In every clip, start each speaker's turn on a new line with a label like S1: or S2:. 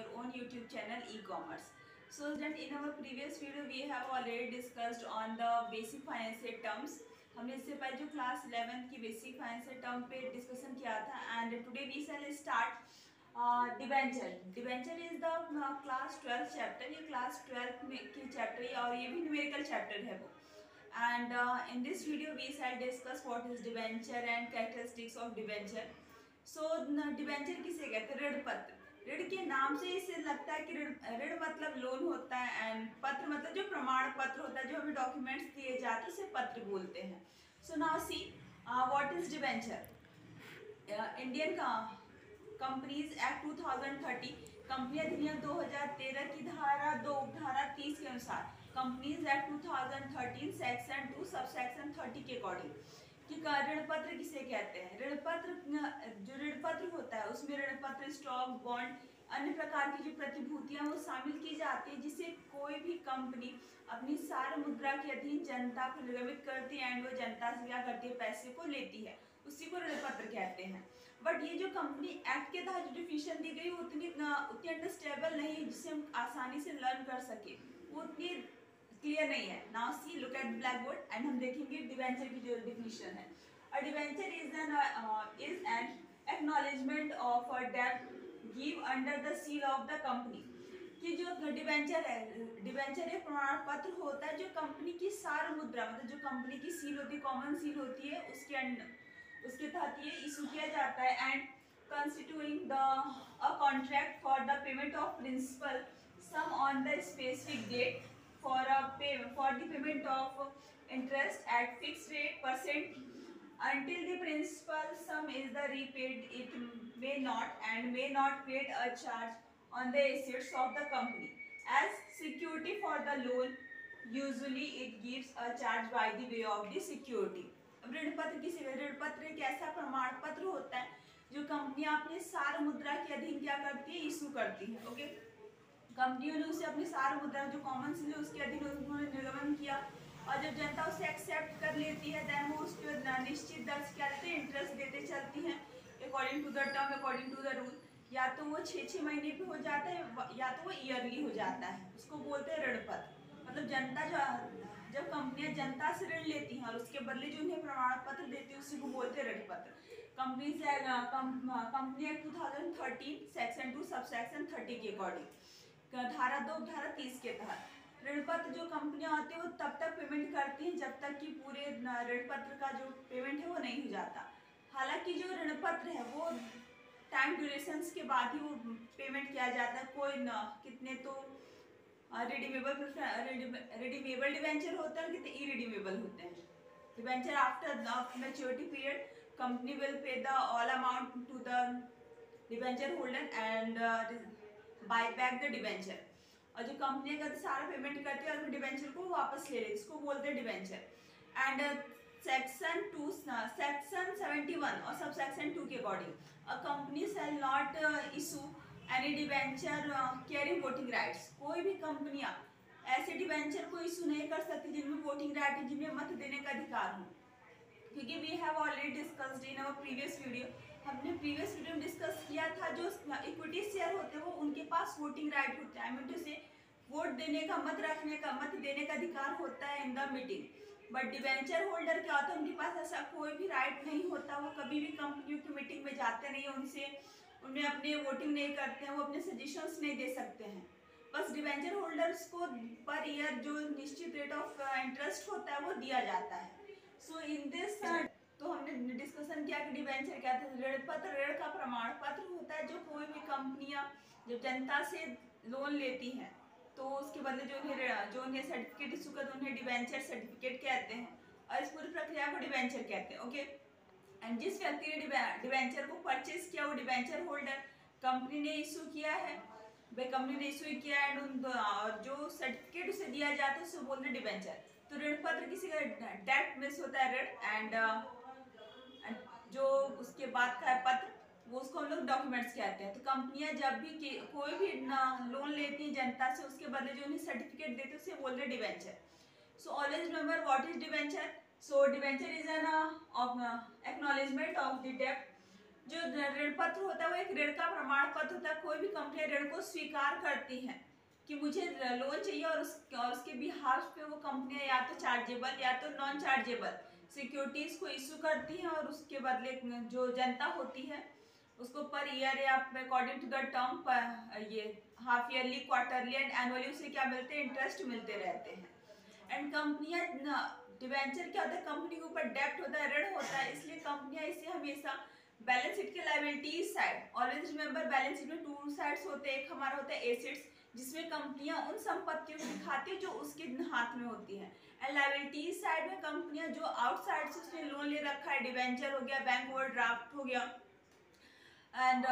S1: your own YouTube channel e-commerce. So that in our previous video we have already discussed on the basic financial terms. हमने इससे पहले जो class 11th की basic financial term पे discussion किया था and today we shall start debenture. Debenture is the class 12 chapter. ये class 12 में की चैप्टर है और ये भी न्यूमेरिकल चैप्टर है वो. And in this video we shall discuss what is debenture and characteristics of debenture. So debenture किसे कहते हैं? ऋण पत्र. ऋण के नाम से इसे लगता है कि ऋण मतलब लोन होता है एंड पत्र मतलब जो प्रमाण पत्र होता है जो हमें डॉक्यूमेंट्स दिए जाते हैं उसे पत्र बोलते हैं. So now see what is debenture. Indian companies act 2030 company अधिनियम 2013 की धारा 2 धारा 30 के अनुसार companies act 2013 section 2 sub section 30 के अकॉर्डिंग कि ऋण पत्र किसे कहते हैं. ऋण पत्र जो ऋण पत्र होता है उसमें ऋण पत्र स्टॉक बॉन्ड अन्य प्रकार की जो प्रतिभूतियां वो शामिल की जाती है जिसे कोई भी कंपनी अपनी सार मुद्रा के अधीन जनता को निगमित करती है एंड वो जनता से क्या करती है, पैसे को लेती है, उसी को ऋण पत्र कहते हैं. बट ये जो कंपनी एक्ट के तहत जो डिफिनेशन दी गई वो उतनी अंडरस्टैंडेबल नहीं है जिससे हम आसानी से लर्न कर सके, वो उतनी क्लियर नहीं है. Now see look at black board and हम देखेंगे डिबेंचर की जो डिफिनेशन है. A debenture is an acknowledgement of a debt give under the seal of the company. कि जो डिबेंचर है, डिबेंचर एक प्रमाण पत्र होता है जो कंपनी की सार मुद्रा मतलब जो कंपनी की सील होती है, कॉमन सील होती है, उसके तहत ये इशू किया जाता है and constituting a contract for the payment of principal sum on the specific date for the payment of interest at fixed rate percent until the principal sum is the repaid. It may not create a charge on the assets of the company as security for the loan. Usually it gives a charge by the way of the security. ऋण पत्र किसी ऋण पत्र एक ऐसा प्रमाण पत्र होता है जो कंपनियां अपने सार मुद्रा के अधीन क्या करती है, इशू करती है. ओके, कंपनियों ने उसे अपनी सार मुद्रा जो कॉमन सील है उसके अधीन उन्होंने निर्गमन किया और जब जनता उसे एक्सेप्ट कर लेती है देन वो उसके निश्चित दर से क्या देते हैं, इंटरेस्ट देते चलती हैं according to the term according to the rule. या तो वो 6 महीने पे हो जाता है या तो वो ईयरली हो जाता है, उसको बोलते हैं ऋण पत्र. मतलब जनता जब कंपनियां जनता से ऋण लेती हैं और उसके बदले जो उन्हें प्रमाण पत्र देती है उसी को बोलते हैं ऋण पत्र. Company act 2013 section 2 sub section 30 के अकॉर्डिंग धारा 2 धारा 30 के तहत ऋण पत्र जो कंपनियां होती है वो तब तक पेमेंट करती हैं जब तक कि पूरे ऋण पत्र का जो पेमेंट है वो नहीं हो जाता. हालांकि जो ऋण पत्र है वो टाइम ड्यूरेशंस के बाद ही वो पेमेंट किया जाता है. कोई कितने तो रिडीमेबल डिबेंचर होता है, कितने इरिडीमेबल होते हैं. Debenture after the maturity period company will pay the all amount to the debenture holder and buy back the debenture. और जो कंपनी का सारा पेमेंट करती है और डिबेंचर को वापस ले लेती है, इसको बोलते हैं डिबेंचर. एंड सेक्शन 71 और सब सेक्शन 2 के according a company shall not issue any debenture carrying voting rights. कोई भी कंपनियां ऐसे डिबेंचर को इशू नहीं कर सकती जिनमें वोटिंग राइट है, जिनमें मत देने का अधिकार हो. क्योंकि we have already discussed in our previous video, हमने प्रीवियस वीडियो में डिस्कस किया था जो इक्विटी शेयर होते हैं वो उनके पास वोटिंग राइट होता है. आई मीन टू से वोट देने का, मत रखने का, मत देने का अधिकार होता है in the meeting. But debenture holder क्या होता है, उनके पास ऐसा कोई भी राइट नहीं होता. वो कभी भी कंपनियों की मीटिंग में जाते नहीं, उन्हें अपने वोटिंग नहीं करते हैं, वो अपने सजेशंस नहीं दे सकते हैं. बस डिबेंचर होल्डर्स को पर ईयर जो निश्चित रेट ऑफ इंटरेस्ट होता है वो दिया जाता है. सो इन दिस तो हमने डिस्कशन किया कि डिबेंचर क्या था. ऋण पत्र ऋण का प्रमाण पत्र होता है जो कोई भी कंपनियां जब जनता से लोन लेती हैं तो उसके बदले जो उन्हें सर्टिफिकेट इशू करते उन्हें डिबेंचर सर्टिफिकेट कहते हैं और इस पूरी प्रक्रिया को डिबेंचर कहते हैं. ओके, एंड जिस व्यक्ति ने डिबेंचर को परचेज किया वो डिबेंचर होल्डर, कंपनी ने इशू किया है, कंपनी ने इशू किया एंड जो सर्टिफिकेट उसे दिया जाता है उसे बोलते हैं डिबेंचर. तो ऋण पत्र किसी का डेट मिस होता है ऋण एंड जो उसके बाद का है पत्र वो उसको हम लोग डॉक्यूमेंट्स कहते हैं. तो कंपनियां जब भी कोई भी लोन लेती है जनता से उसके बदले जो उन्हें सर्टिफिकेट देते हैं उसे बोलते हैं debenture. So always remember what is debenture. So debenture is an acknowledgement of the debt जो ऋण पत्र होता है वो एक ऋण का प्रमाण पत्र होता है। कोई भी कंपनी ऋण को स्वीकार करती है कि मुझे लोन चाहिए और उसके बिहाफ पे वो कंपनियां या तो चार्जेबल या तो नॉन चार्जेबल सिक्योरिटीज को इशू करती हैं, और उसके बदले जो जनता होती है उसको पर ईयर या अकॉर्डिंग टू द टर्म ये half yearly, quarterly and annually उसे क्या मिलते हैं, इंटरेस्ट मिलते रहते हैं। एंड कंपनियां डिवेंचर क्या होता है, कंपनी के ऊपर डेप्ट होता है, ऋण होता है, इसलिए कंपनियां इसे हमेशा बैलेंस शीट के liabilities side, always remember balance sheet में टू साइड्स होते हैं। एक हमारा होता है एसेट्स जिसमें कंपनियां उन संपत्तियों को दिखाती है जो उसके हाथ में होती है, एंड लायबिलिटीज साइड में कंपनियां जो आउटसाइड से उसने लोन ले रखा है, डिवेंचर हो गया, बैंक ओवरड्राफ्ट हो गया एंड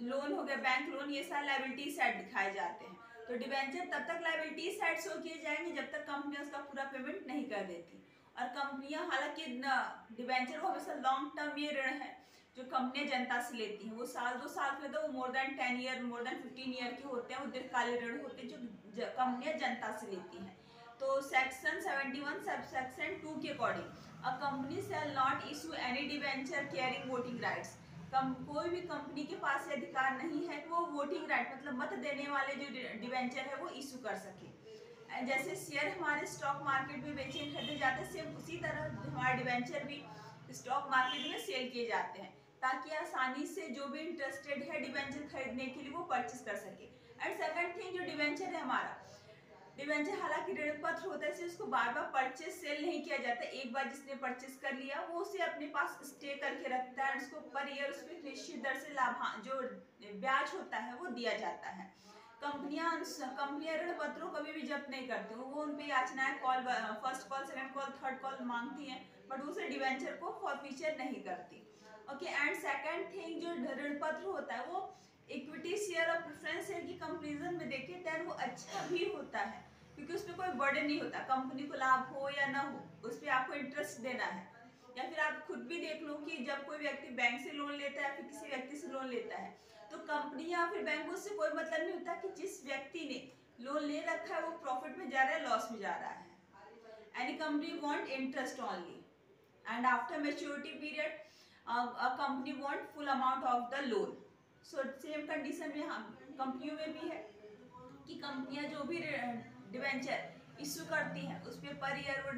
S1: लोन हो गया, बैंक लोन, ये सारे लायबिलिटी साइड दिखाए जाते हैं। तो डिवेंचर तब तक लायबिलिटी साइड शो किए जाएंगे जब तक कंपनी उसका पूरा पेमेंट नहीं कर देती। और कंपनियां हालांकि डिवेंचर को हमेशा लॉन्ग टर्म ये ऋण है जो कंपनियां जनता से लेती हैं, वो साल 2 साल के तो वो more than 10 year, more than 15 year के होते हैं, वो दीर्घकालिक ऋण होते हैं जो कंपनियां जनता से लेती हैं। तो सेक्शन 71 सब सेक्शन 2 के according a company shall not issue any debenture carrying voting rights. कोई भी कंपनी के पास ये अधिकार नहीं है कि वो वोटिंग राइट मतलब मत देने वाले जो डिवेंचर है वो इशू कर सके। जैसे शेयर हमारे स्टॉक मार्केट में बेचे खरीदे जाते हैं, सेम उसी तरह हमारे डिवेंचर भी स्टॉक मार्केट में सेल किए जाते हैं, ताकि आसानी से जो भी इंटरेस्टेड है डिवेंचर खरीदने के लिए वो परचेस कर सके। एंड सेकंड थिंग, जो डिवेंचर है हमारा डिवेंचर हालांकि ऋण पत्र होता है, उसको बार बार परचेस सेल नहीं किया जाता। एक बार जिसने परचेस कर लिया वो उसे अपने पास स्टे करके रखता है, उसको पर ईयर उस पर निश्चित दर से लाभ जो ब्याज होता है वो दिया जाता है। कंपनियां ऋण पत्रों कभी भी जब्त नहीं करती, वो उन पे याचनाएं call, first call, second call, third call मांगती हैं, बट उसे डिवेंचर को फॉरफीचर नहीं करती। ओके, एंड सेकंड थिंग, जो ऋण पत्र होता है वो इक्विटी शेयर और प्रेफरेंस शेयर की कंपैरिजन में देखें तो वो अच्छा भी होता है, क्योंकि उसमें कोई बर्डन नहीं होता। कंपनी को लाभ हो या ना हो उस पर आपको इंटरेस्ट देना है। या फिर आप खुद भी देख लो कि जब कोई व्यक्ति बैंक से लोन लेता है, फिर किसी व्यक्ति से लोन लेता है, तो कंपनी या फिर बैंक उससे कोई मतलब नहीं होता कि जिस व्यक्ति ने लोन ले रखा है वो प्रॉफिट में जा रहा है, लॉस में जा रहा है। Any company want interest only and after maturity period a company want full amount of the loan। So same condition में हम कंपनियों में भी है कि कंपनियां जो भी डिवेंचर इशू करती हैं उस पर पर ईयर वो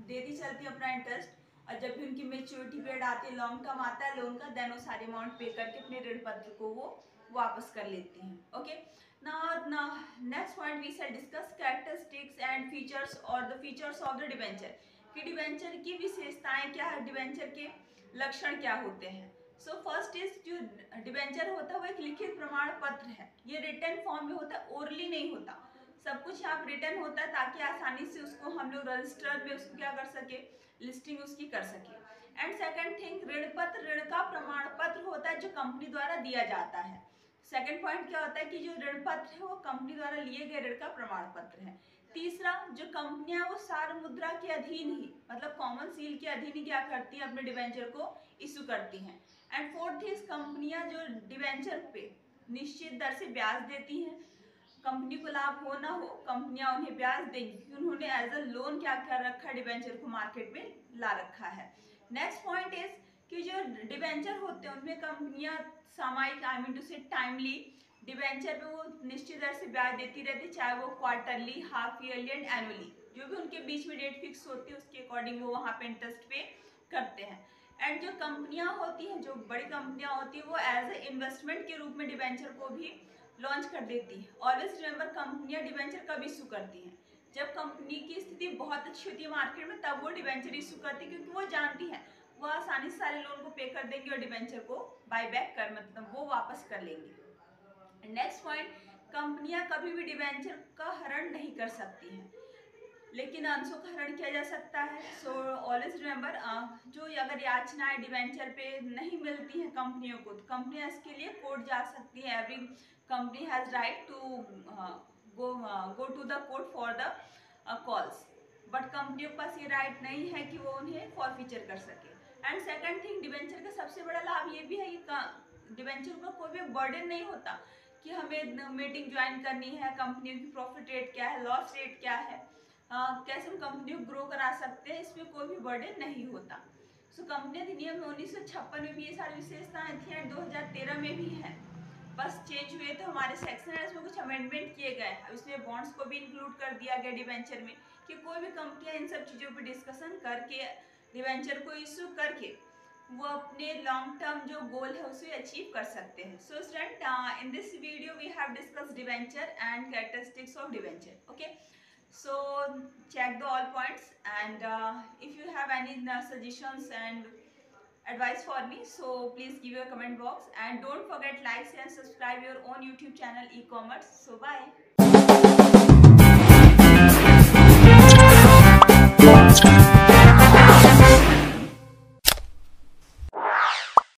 S1: देती चलती है अपना इंटरेस्ट, और जब भी उनकी मेच्योरिटी पीरियड आती है, लॉन्ग टर्म आता है लोन का, देन वो सारे अमाउंट पे करके अपने ऋण पत्र को वो वापस कर लेती हैं। Okay, now next point we shall discuss characteristics and features और the features of the debenture, कि डिवेंचर की विशेषताएं क्या है, डिवेंचर के लक्षण क्या होते हैं। सो फर्स्ट इज, जो डिवेंचर होता है वो एक लिखित प्रमाण पत्र है, ये रिटन फॉर्म में होता है, ओरली नहीं होता। सब कुछ यहाँ पर रिटन होता है ताकि आसानी से उसको हम लोग रजिस्टर में उसको क्या कर सके, लिस्टिंग उसकी कर सके। एंड सेकंड थिंग, ऋण पत्र ऋण का प्रमाण पत्र होता है जो कंपनी द्वारा दिया जाता है। सेकंड पॉइंट क्या होता है कि जो ऋण पत्र है वो कंपनी द्वारा लिए गए ऋण का प्रमाण पत्र है। तीसरा, जो कंपनियां वो सार मुद्रा के अधीन ही मतलब कॉमन सील के अधीन ही क्या करती है, अपने डिवेंचर को इशू करती हैं। एंड फोर्थ इज, कंपनियां जो डिवेंचर पे निश्चित दर से ब्याज देती हैं, कंपनी को लाभ हो ना हो कंपनियां उन्हें ब्याज देंगी क्योंकि उन्होंने एज अ लोन क्या कर रखा है, डिवेंचर को मार्केट में ला रखा है। नेक्स्ट पॉइंट इज कि जो डिवेंचर होते हैं उनमें कंपनियां सामयिक, आई मीन टू से टाइमली डिवेंचर पे वो निश्चित दर से ब्याज देती रहती, चाहे वो quarterly, half yearly and annually, जो भी उनके बीच में डेट फिक्स होती है उसके अकॉर्डिंग वो वहाँ पे इंटरेस्ट पे करते हैं। एंड जो कंपनियां होती हैं, जो बड़ी कंपनियां होती हैं, वो एज ए इन्वेस्टमेंट के रूप में डिवेंचर को भी लॉन्च कर देती है। ऑलवेज रिमेंबर, कंपनियां डिवेंचर कब इशू करती हैं, जब कंपनी की स्थिति बहुत अच्छी होती है मार्केट में, तब वो डिवेंचर इशू करती है, क्योंकि वो जानती है वो आसानी से सारे लोन को पे कर देंगे और डिवेंचर को बाय बैक कर मतलब वो वापस कर लेंगे। नेक्स्ट पॉइंट, कंपनियां कभी भी डिवेंचर का हरण नहीं कर सकती हैं, लेकिन अंशों का हरण किया जा सकता है। सो ऑलवेज रिमेंबर, जो अगर याचनाएं डिवेंचर पे नहीं मिलती हैं कंपनियों को, तो कंपनियां इसके लिए कोर्ट जा सकती है। Every company has right to go to the court for the calls, but कंपनियों के पास ये राइट नहीं है कि वो उन्हें फॉरफीचर कर सके। एंड सेकंड थिंग, डिवेंचर का सबसे बड़ा लाभ ये भी है कि डिवेंचर का कोई भी बर्डन नहीं होता कि हमें मीटिंग ज्वाइन करनी है, कंपनियों की प्रॉफिट रेट क्या है, लॉस रेट क्या है, कैसे हम कंपनी को ग्रो करा सकते हैं, इसमें कोई भी बर्डन नहीं होता। सो कंपनी अधिनियम में 1956 में भी ये सारी विशेषताएं थी एंड 2013 में भी है, बस चेंज हुए तो हमारे सेक्शन है इसमें कुछ अमेंडमेंट किए गए हैं। इसमें बॉन्ड्स को भी इंक्लूड कर दिया गया डिवेंचर में कि कोई भी कंपनियां इन सब चीज़ों पर डिस्कशन करके डिवेंचर को इशू करके वो अपने लॉन्ग टर्म जो गोल है उसे अचीव कर सकते हैं। So student, in this video we have discussed debenture and characteristics of debenture. Okay, so check the all points and if you have any suggestions and advice for me, so please give your comment box and don't forget like, share and subscribe your own YouTube channel e-commerce. So bye.